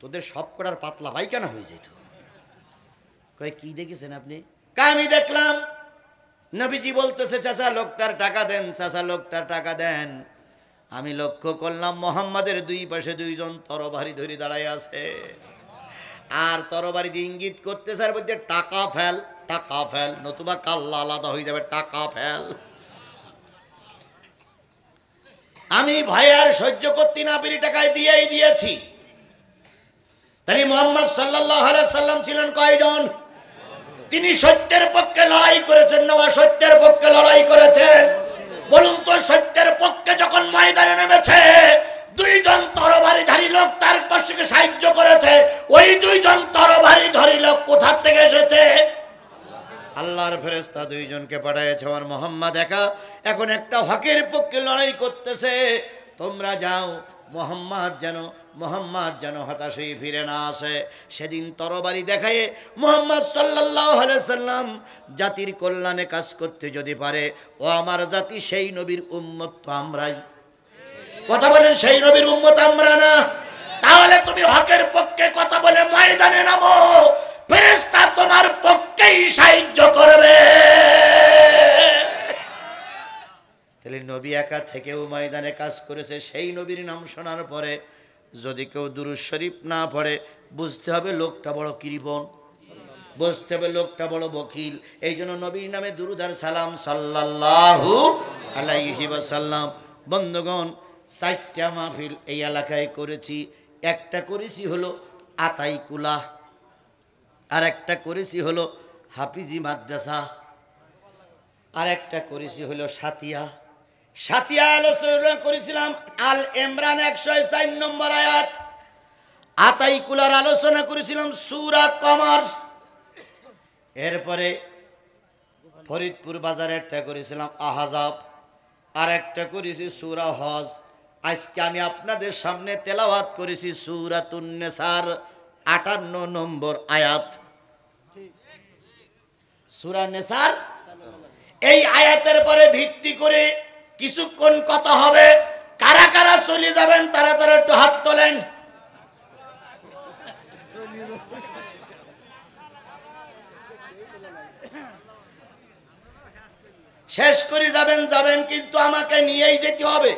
তোদের সব করার পাতলা পায়খানা হয়ে যেত। কয়, কি দেখেছেন আপনি? আমি দেখলাম নবীজি বলতেছে, চাচা লোকটার টাকা দেন, চাচা লোকটার টাকা দেন। আমি লক্ষ্য করলাম মোহাম্মদের 2 পাশে 2 জন তরবারি ধরে দাঁড়ায় আছে, আর তরবারি দিয়ে ইঙ্গিত করতে স্যার বলতে, টাকা ফেল, টাকা ফেল, নতুবা কাল্লা আলাদা হয়ে যাবে, টাকা ফেল। আমি ভাইয়ার সহ্য করতে না পেরে টাকায় দিয়েই দিয়েছি। তাই মুহাম্মদ সাল্লাল্লাহু আলাইহি সাল্লাম ছিলেন কয়জন? তিনি সত্যের পক্ষে লড়াই করেছেন না অসত্যের পক্ষে লড়াই করেছেন? বলুন তো, সত্যের পক্ষে যখন ময়দানে নেমেছে, 2 জন তরবারিধারী লোক তার পাশে সাহায্য করেছে। ওই 2 জন তরবারিধারী লোক কোথা থেকে এসেছে? আল্লাহর ফেরেশতা 2 জনকে পাঠিয়েছে, আমার মোহাম্মদ একা এখন একটা হকের পক্ষে লড়াই করতেছে। তোমরা যাও, মোহাম্মদ যেন হতাশে ফিরে না আসে। সেদিন তরবারি দেখায় মুহাম্মদ সাল্লাল্লাহু আলাইহি সাল্লাম জাতির কল্যাণে কাজ করতে যদি পারে, ও আমার জাতি সেই নবীর উম্মত তো আমরাই। কথা বলেন, সেই নবীর উম্মত আমরা না? তাহলে তুমি হকের পক্ষে কথা বলে ময়দানে নামো, ফেরেশতা তোমার পক্ষেই সাহায্য করবে। তাহলে নবী একা থেকেও ময়দানে কাজ করেছে। সেই নবীর নাম শোনার পরে যদি কেউ দুরূদ শরীফ না পড়ে, বুঝতে হবে লোকটা বড় কৃপণ, বুঝতে হবে লোকটা বড় বকিল। এই জন্য নবীর নামে দুরূদ আর সালাম সাল্লাল্লাহু আলাইহি ওয়াসাল্লাম। বন্ধুগণ, 4টা মাহফিল এই এলাকায় করেছি। একটা করেছি হলো আতাইকুলা, আর একটা করেছি হলো হাফিজি মাদ্রাসা, আর একটা করেছি হলো সাতিয়া। সাতিয়া আলোচনা করেছিলাম আল ইমরান 104 নম্বর আয়াত। আতাইকুলার আলোচনা করেছিলাম সূরা কমর। এরপরে ফরিদপুর বাজারে একটা করেছিলাম আহজাব, আর একটা করেছি সূরা হজ। আজকে আমি আপনাদের সামনে তেলাওয়াত করেছি সূরাতুন নিসার 58 নম্বর আয়াত। সূরা নিসার এই আয়াতের পরে ভিত্তি করে কিছুক্ষণ কথা হবে। কারা কারা চলে যাবেন তারা তারা একটু হাত তোলেন। শেষ করে যাবেন, কিন্তু আমাকে নিয়েই যেতে হবে।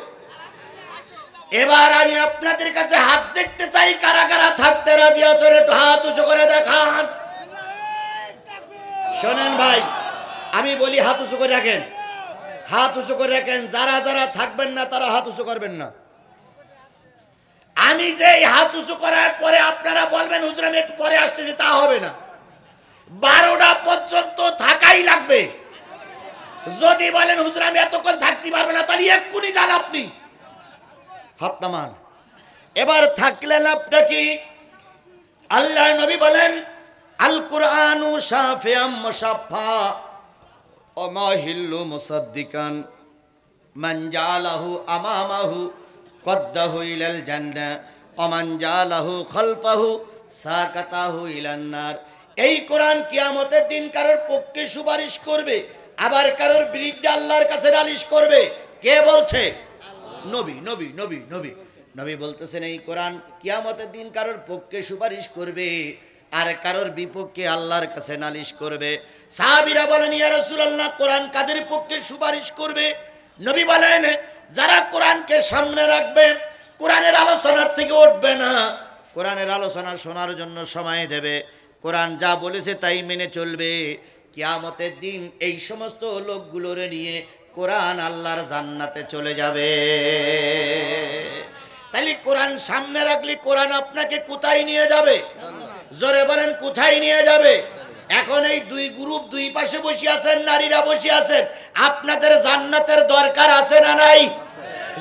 এবার আমি আপনাদের কাছে হাত দেখতে চাই, কারা কারা থাকতে রাজি আছেন একটু হাত উঁচু করে দেখান। শোনেন ভাই, আমি বলি হাত উঁচু করে রাখেন, হাত উঁচু করে রাখেন। যারা যারা থাকবেন না তারা হাত উঁচু করবেন না। আমি যে হাত উঁচু করার পরে আপনারা বলবেন হুজুর আমি একটু পরে আসতেছি, তা হবে না। 12টা পর্যন্ত থাকাই লাগবে। যদি বলেন হুজুর আমি এতক্ষণ থাকতে পারবো না, তাহলে এক্ষুনি যান আপনি, হাত নামান। এবার থাকলেন আপনাকে, আল্লাহ নবী বলেন আল কুরআনু শাফিআম মুশাফফা ওয়া মাহিল্লু মুসাদ্দিকান মান জালাহু আমামাহু কদ্দাহু ইলাল জান্নাহ ওয়া মান জালাহু খালফাহু সাকাতাহু ইলান নার। এই কোরআন কিয়ামতের দিন কারোর পক্ষে সুপারিশ করবে, আবার কারোর বিরুদ্ধে আল্লাহর কাছে নালিশ করবে। কে বলছে? নবী। নবী নবী নবী নবী বলতেছেন এই কোরআন কিয়ামতের দিন কারোর পক্ষে সুপারিশ করবে, আর কারোর বিপক্ষে আল্লাহর কাছে নালিশ করবে। সাহাবীরা বলেন ইয়া রাসূলুল্লাহ কোরআন কাদের পক্ষে সুপারিশ করবে? নবী বলেন যারা কোরআনকে সামনে রাখবে, কোরআনের আলোচনার থেকে উঠবে না, কোরআনের আলোচনা শোনার জন্য সময় দেবে, কোরআন যা বলেছে তাই মেনে চলবে। কিয়ামতের দিন এই সমস্ত লোকগুলোর নিয়ে কোরআন আল্লাহর জান্নাতে চলে যাবে। তাহলে কোরআন সামনে রাখলে কোরআন আপনাকে কোথায় নিয়ে যাবে? জোরে বলেন কোথায় নিয়ে যাবে? এখন এই দুই গ্রুপ দুই পাশে বসে আছেন, নারীরা বসে আছেন, আপনাদের জান্নাতের দরকার আছে না নাই?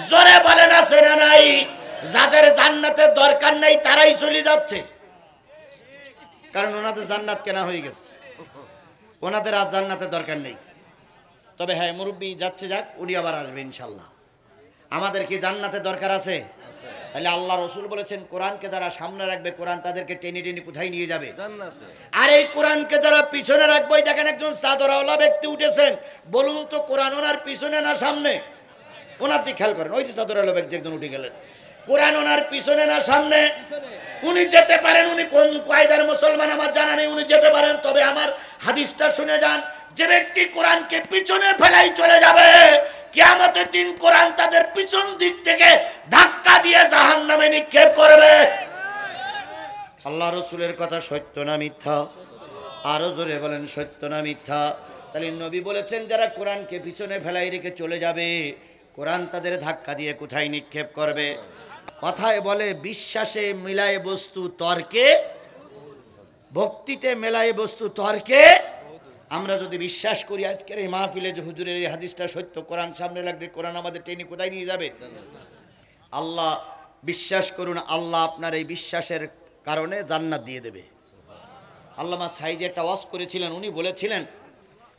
জোরে বলেন আছে না নাই? যাদের জান্নাতের দরকার নাই তারাই চলে যাচ্ছে, কারণ ওনাদের জান্নাত কেনা হয়ে গেছে, ওনাদের আর জান্নাতের দরকার নেই। তবে হ্যাঁ মুরব্বী যাচ্ছে, যাক, উনি আবার আসবে ইনশাল্লাহ। আমাদের কি জান্নাতের দরকার আছে? তাহলে আল্লাহ রসুল বলেছেন কোরআনকে যারা সামনে রাখবে কোরআন তাদেরকে টেনে টেনে কোথায় নিয়ে যাবে? আর এই কোরআনকে যারা পিছনে রাখবে, দেখেন একজন চাদরওয়ালা ব্যক্তি উঠেছেন, বলুন তো কোরআন ওনার পিছনে না সামনে? ওনার দিকে খেয়াল করেন, ওই যে চাদরওয়ালা ব্যক্তি একজন উঠে গেলেন, কোরআন ওনার পিছনে না সামনে? উনি যেতে পারেন, উনি কোন কায়দার মুসলমান আমার জানা নেই, উনি যেতে পারেন। তবে আমার হাদিসটা শুনে যান, যে ব্যক্তি কোরআনকে পিছনে ফেলাই চলে যাবে, কিয়ামতের দিন কোরআন তাদের পিছন দিক থেকে ধাক্কা দিয়ে জাহান্নামে নিক্ষেপ করবে। আল্লাহ রসুলের কথা সত্য না মিথ্যা? আরো জোরে বলেন সত্য না মিথ্যা? তাহলে নবী বলেছেন যারা কোরআনকে পিছনে ফেলাই রেখে চলে যাবে, কোরআন তাদের ধাক্কা দিয়ে কোথায় নিক্ষেপ করবে? কথায় বলে বিশ্বাসে মিলায় বস্তু তর্কে, ভক্তিতে মেলায় বস্তু তর্কে। আমরা যদি বিশ্বাস করি আজকের এই মাহফিলে যে হুজুরের এই হাদিসটা সত্য, কোরআন সামনে লাগবে, কোরআন আমাদের টেনে কোথায় নিয়ে যাবে? আল্লাহ, বিশ্বাস করুন, আল্লাহ আপনার এই বিশ্বাসের কারণে জান্নাত দিয়ে দেবে। আল্লামা সাঈদী একটা ওয়াজ করেছিলেন, উনি বলেছিলেন,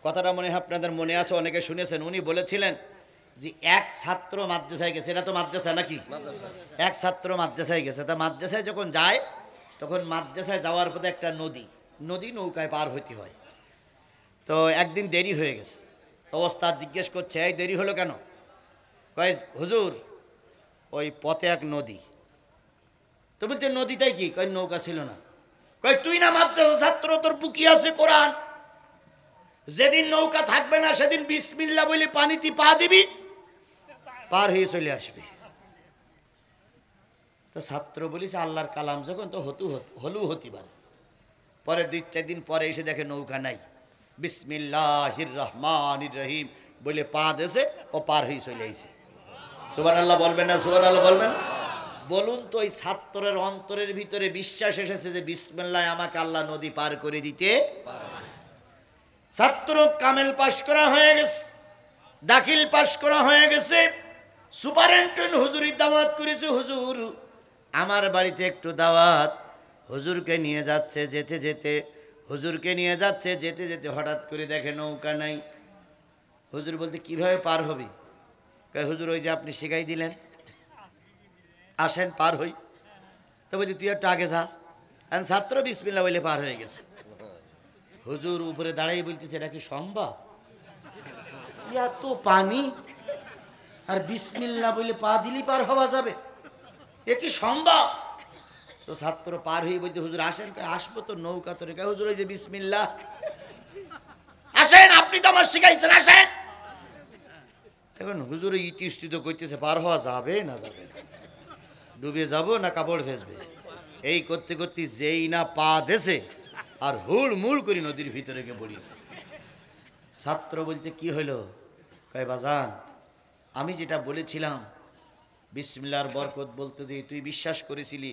কথাটা মনে হয় আপনাদের মনে আছে, অনেকে শুনেছেন, উনি বলেছিলেন যে এক ছাত্র মাদ্রাসায় গেছে, এটা তো মাদ্রাসা নাকি, এক ছাত্র মাদ্রাসায় গেছে, তা মাদ্রাসায় যখন যায় তখন মাদ্রাসায় যাওয়ার পথে একটা নদী নৌকায় পার হইতে হয়। তো একদিন দেরি হয়ে গেছে, তো ওস্তাদ জিজ্ঞেস করছে এই দেরি হলো কেন? কয় হুজুর ওই পথে এক নদী। তো বলতে নদীটাই কি? কয় নৌকা ছিল না। কয় তুই না মাদ্রাসা ছাত্র, তোর বুকি আছে কোরআন, যেদিন নৌকা থাকবে না সেদিন বিসমিল্লাহ বলে পানিতে পা দিবি, পার হয়ে চলে আসবে। তো ছাত্র বলিস আল্লাহর কালাম যখন, তো হলু হতে পারে। পরে 2-4 দিন পরে এসে দেখে নৌকা নাই, বিসমিল্লাহির রহমানির রহিম বলে পা দেশে ও পার হয়ে চলে আইছে। সুবহানাল্লাহ বলবেন না? সুবহানাল্লাহ বলবেন? বলুন তো ওই ছাত্রের অন্তরের ভিতরে বিশ্বাস এসেছে যে বিসমিল্লাহ আমাকে আল্লাহ নদী পার করে দিতে পারে। ছাত্র কামেল পাশ করা হয়ে গেছে, দাখিল পাশ করা হয়ে গেছে, সুপারিনটেন্ডেন্ট হুজুরের দাওয়াত করেছে, হুজুর আমার বাড়িতে একটু দাওয়াত। হুজুরকে নিয়ে যাচ্ছে, যেতে যেতে হুজুরকে নিয়ে যাচ্ছে, যেতে যেতে হঠাৎ করে দেখে নৌকা নাই। হুজুর বলতে কিভাবে পার হবি? হুজুর ওই যে আপনি শিখাই দিলেন, আসেন পার হই। তো বলছি তুই একটু আগে যা। ছাত্র বিসমিল্লাহ বলে পার হয়ে গেছে। হুজুর উপরে দাঁড়াই বলতেছে এটা কি সম্ভব? এত পানি আর বিসমিল্লাহ বলে পা দিলি পার হওয়া যাবে, এ কি সম্ভব? তো ছাত্র পার হয়ে বলতে হুজুর আসেন। আসবো তো, নৌকা তো রেখে। হুজুর ওই যে বিসমিল্লাহ, আসেন আপনি তো আমার শিখাইছেন, আসেন। তখন হুজুর ইতিস্থিত করতেছে পার হওয়া যাবে না যাবে না, ডুবে যাব না কাপড় ভেসবে, এই করতে করতে যেই না পা দেশে আর হুড় মুড় করে নদীর ভিতরে গিয়ে পড়িয়েছে। ছাত্র বলতে কি হলো? কয় বাজান, আমি যেটা বলেছিলাম বিসমিল্লাহর বরকত বলতে যে তুই বিশ্বাস করেছিলি,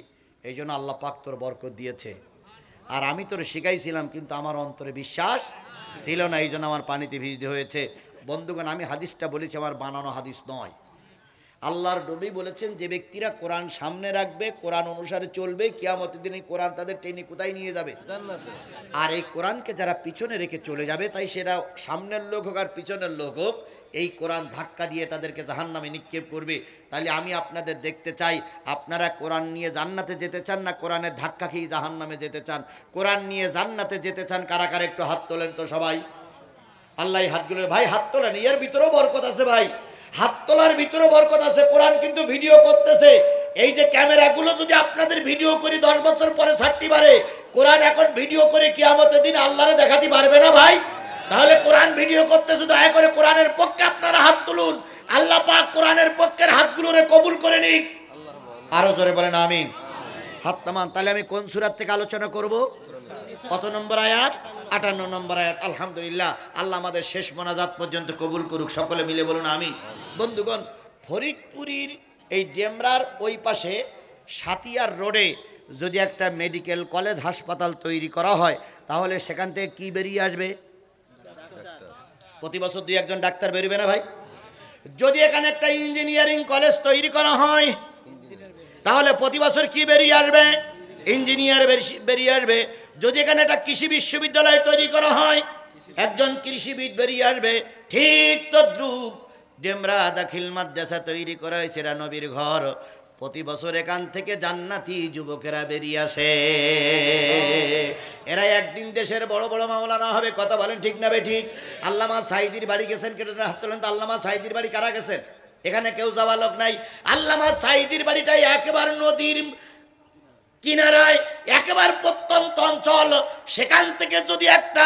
এই জন্য আল্লাহ পাক তোর বরকত দিয়েছে। আর আমি তোর শিখাইছিলাম কিন্তু আমার অন্তরে বিশ্বাস ছিল না, এই জন্য আমার পানিতে ভিজতে হয়েছে। বন্ধুগণ, আমি হাদিসটা বলেছি, আমার বানানো হাদিস নয়। আল্লাহর নবী বলেছেন যে ব্যক্তিরা কোরআন সামনে রাখবে, কোরআন অনুসারে চলবে, কিয়ামতের দিন এই কোরআন তাদের টেনে কোথায় নিয়ে যাবে? জান্নাতে। আর এই কোরআনকে যারা পিছনে রেখে চলে যাবে, তাই সেটা সামনের লোক হোক আর পিছনের লোক হোক, এই কোরআন ধাক্কা দিয়ে তাদেরকে জাহান্নামে নিক্ষেপ করবে। তাহলে আমি আপনাদের দেখতে চাই, আপনারা কোরআন নিয়ে জান্নাতে যেতে চান না কোরআনের ধাক্কা খেয়ে জাহান্নামে যেতে চান? কোরআন নিয়ে জান্নাতে যেতে চান কারা কারা একটু হাত তোলেন তো সবাই। আল্লাহ হাতগুলো, ভাই হাত তোলেন, এর ভিতরেও বরকত আছে ভাই, হাত তোলার ভিতরে বরকত আছে। কোরআন কিন্তু ভিডিও করতেছে। এই যে ক্যামেরাগুলো যদি আপনাদের ভিডিও করি 10 বছর পরে ছাড়তে পারে, কোরআন এখন ভিডিও করে কিয়ামতের দিন আল্লাহরে দেখাতে পারবে না ভাই? তাহলে কোরআন ভিডিও করতেছে, দয়া করে কোরআনের পক্ষে আপনারা হাত তুলুন। আল্লাহ পাক কোরআনের পক্ষের হাতগুলোরে কবুল করে নিক। আরো জোরে বলেন আমিন। হাত নামান। তাহলে আমি কোন সূরা থেকে আলোচনা করব? কত নম্বর আয়াত? 58 নম্বর আয়াত। আলহামদুলিল্লাহ, আল্লাহ আমাদের শেষ মোনাজাত পর্যন্ত কবুল করুক। সকলে মিলে বলুন আমিন। বন্ধুগণ, ফরিদপুরের এই ডেমরার ওই পাশে সাতিয়ার রোডে যদি একটা মেডিকেল কলেজ হাসপাতাল তৈরি করা হয়, তাহলে সেখান থেকে কি বেরিয়ে আসবে? প্রতি বছর 2-1 ডাক্তার বেরোবে না ভাই? যদি এখানে একটা ইঞ্জিনিয়ারিং কলেজ তৈরি করা হয়, তাহলে প্রতি বছর কি বেরিয়ে আসবে? ইঞ্জিনিয়ার বেরিয়ে আসবে। যদি এখানে একটা কৃষি বিশ্ববিদ্যালয় তৈরি করা হয়, একজন কৃষিবিদ বেরিয়ে আসবে। ঠিক তদ্রুপ ডেমরা দাখিল মাদ্রাসা তৈরি করা হয়েছে, এরা নবীর ঘর। প্রতি বছর এখান থেকে জান্নাতি যুবকেরা বেরিয়ে আসে। এরা একদিন দেশের বড় বড় মাওলানা হবে। কথা বলেন ঠিক না বে ঠিক? আল্লামা সাঈদীর বাড়ি গেছেন, কেটে হাত তোলেন তো। আল্লামা সাঈদীর বাড়ি কারা গেছেন? এখানে কেউ যাওয়া লোক নাই। আল্লামা সাঈদীর বাড়িটাই একেবারে নদীর কিনারায়, একেবারে প্রত্যন্ত অঞ্চল। সেখান থেকে যদি একটা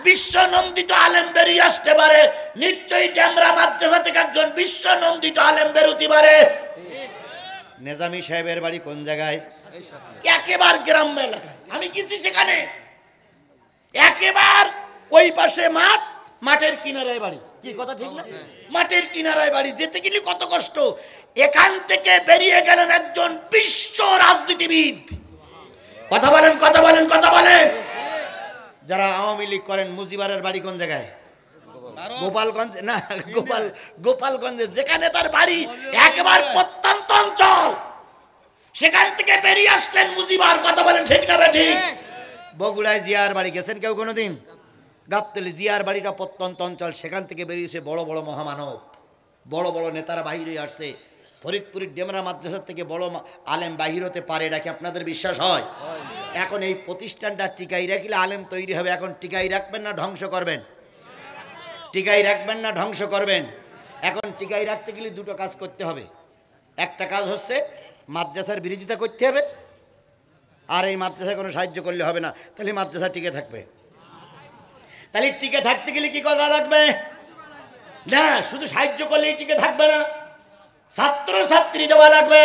বিশ্বনন্দিত আলেম বেরিয়ে আসতে পারে, নিশ্চয়ই ডেমরা মাদ্রাসা থেকে একজন বিশ্বনন্দিত আলেম বেরোতে পারে। নেজামি সাহেবের বাড়ি কোন জায়গায়? একেবারে গ্রাম্য এলাকায়। আমি গেছি সেখানে, একেবারে ওই পাশে মাঠ, মাঠের কিনারায় বাড়ি। কি কথা ঠিক না? মাঠের কিনারায় বাড়ি। যেতে গেলে কত কষ্ট। এখান থেকে বেরিয়ে গেলেন একজন বিশ্ব রাজনীতিবিদ। কথা বলেন, কথা বলেন, কথা বলেন। যারা আওয়ামী লীগ করেন, মুজিবারের বাড়ি কোন জায়গায়? গোপালগঞ্জ না, গোপালগঞ্জে, যেখানে তার বাড়ি একেবারে প্রত্যন্ত অঞ্চল। সেখান থেকে বেরিয়ে আসলেন মুজিবার। কথা বলেন ঠিক না ঠিক? বগুড়ায় জিয়ার বাড়ি গেছেন কেউ কোনোদিন? গাবতলী জিয়ার বাড়িটা প্রত্যন্ত অঞ্চল। সেখান থেকে বেরিয়েছে বড় বড় মহামানব, বড় বড় নেতারা বাহিরে আসছে। ফরিদপুরের ডেমরা মাদ্রাসা থেকে বড় আলেম বাহির হতে পারে, এটা কি আপনাদের বিশ্বাস হয়? এখন এই প্রতিষ্ঠানটা টিকাই রাখলে আলেম তৈরি হবে। এখন টিকাই রাখবেন না ধ্বংস করবেন? টিকাই রাখবেন না ধ্বংস করবেন? এখন টিকাই রাখতে গেলে দুটো কাজ করতে হবে। একটা কাজ হচ্ছে মাদ্রাসার বিরোধিতা করতে হবে, আর এই মাদ্রাসায় কোনো সাহায্য করলে হবে না। তাহলে মাদ্রাসা টিকে থাকবে। তাহলে টিকে থাকতে গেলে কি করা লাগবে? না, শুধু সাহায্য করলেই টিকে থাকবে না, ছাত্র ছাত্রী দেওয়া লাগবে।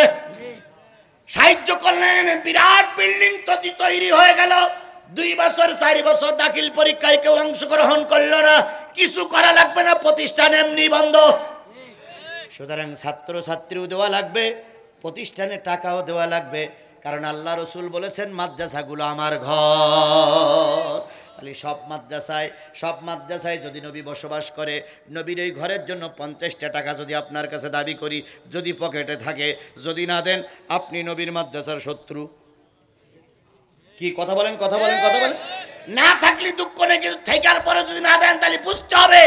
সাহায্য করলেন, বিরাট বিল্ডিং তৈরি হয়ে গেল। 2 বছর 4 বছর দাখিল পরীক্ষায় কেউ অংশগ্রহণ করলো না, কিছু করা লাগবে না, প্রতিষ্ঠান এমনি বন্ধ। সুতরাং ছাত্র ছাত্রীও দেওয়া লাগবে, প্রতিষ্ঠানে টাকাও দেওয়া লাগবে। কারণ আল্লাহ রসুল বলেছেন মাদ্রাসাগুলো আমার ঘর। তাহলে সব মাদ্রাসায় যদি নবী বসবাস করে, নবীর এই ঘরের জন্য 50টা টাকা যদি আপনার কাছে দাবি করি, যদি পকেটে থাকে, যদি না দেন, আপনি নবীর মাদ্রাসার শত্রু। কি কথা বলেন, কথা বলেন, কথা বলেন। না থাকলে দুঃখ নেই, কিন্তু থাকার পরে যদি না দেন, তাহলে বুঝতে হবে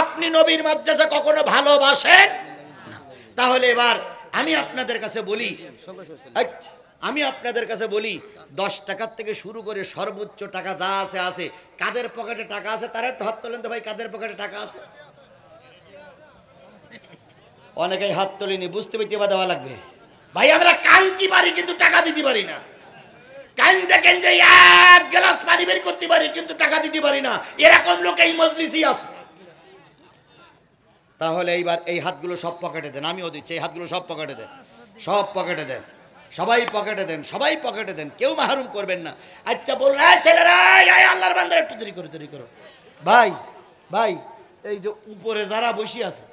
আপনি নবীর মাদ্রাসা কখনো ভালোবাসেন না। তাহলে এবার আমি আপনাদের কাছে বলি, 10 টাকার থেকে শুরু করে সর্বোচ্চ টাকা যা আছে, কাদের পকেটে টাকা আছে তারা একটু হাত তোলেন তো ভাই। কাদের পকেটে টাকা আছে? অনেকেই হাত তোলেনি, বুঝতে পেতে বা দেওয়া লাগবে ভাই। আমরা কান্তি পারি কিন্তু টাকা দিতে পারি না। কান্দে কান্দে 1 গ্লাস পানি বের করতে পারি কিন্তু টাকা দিতে পারি না। এরকম লোক এই মজলিসই আছে। তাহলে এইবার এই হাতগুলো সব পকেটে দেন। আমিও দিচ্ছি, এই হাতগুলো সব পকেটে দেন, সব পকেটে দেন, সবাই পকেটে দেন, সবাই পকেটে দেন, কেউ মাহরুম করবেন না। আচ্ছা বলুন, ছেলেরা, আল্লাহর বান্দারা একটু দেরি করো। ভাই এই যে উপরে যারা বসে আছে,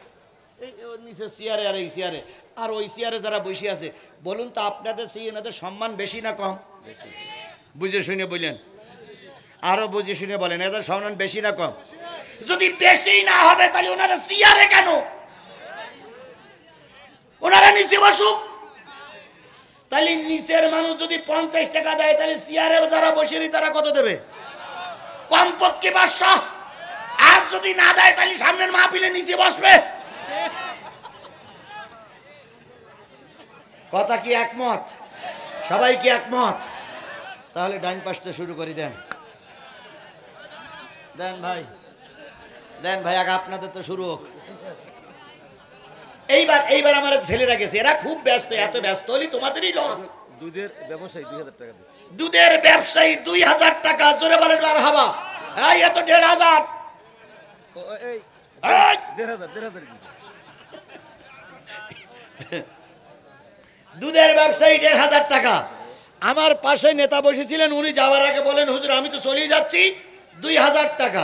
এই ওর নিচে চেয়ারে আর এই চেয়ারে আর ওই চেয়ারে যারা বসে আছে, বলুন তো আপনাদের সেই এনাদের সম্মান বেশি না কম? বুঝে শুনে বললেন, আরো বুঝে শুনে বলেন, এদের সম্মান বেশি না কম? যদি বেশি না হবে তাহলে ওনারা চেয়ারে কেন? ওনারা নিচে বসুক। তাহলে নিচের মানুষ যদি 50 টাকা দেয়, তাহলে চেয়ারে যারা বসে তারা কত দেবে? কমপক্ষে 500। আর যদি না দেয় তাহলে সামনের মাহফিলে নিচে বসবে। কথা কি একমত? সবাই কি একমত? তাহলে ডাইন পাশটা শুরু করে দেন। দেন ভাই, দেন ভাই, আগে আপনাদের তো শুরু হোক। এইবার আমার ছেলেরা গেছে, এরা খুব ব্যস্ত। এত ব্যস্ত হলি তোমাদেরই লস। দুধের ব্যবসায়ী 2000 টাকা দিচ্ছে। দুধের ব্যবসায়ী 2000 টাকা। জোরে বলেন মারহাবা। এই এত 1500। এই 1500 দুধের ব্যবসায়ী 1500 টাকা। আমার পাশে নেতা বসেছিলেন, উনি যাওয়ার আগে বলেন, হুজুর আমি তো চলেই যাচ্ছি, 2000 টাকা।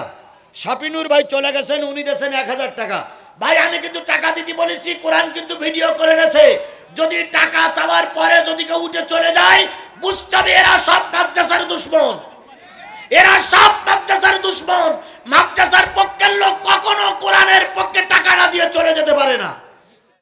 শাপিনুর ভাই চলে গেছেন, উনি দিয়েছেন 1000 টাকা। ভাই আমি কিন্তু টাকা দিতে বলেছি, কোরআন কিন্তু ভিডিও করে নেছে। যদি টাকা চাওয়ার পরে যদি কেউ উঠে চলে যায়, বুঝতে হবে এরা সব মাদ্রাসার দুশমন। এরা সব মাদ্রাসার দুশমন। মাদ্রাসার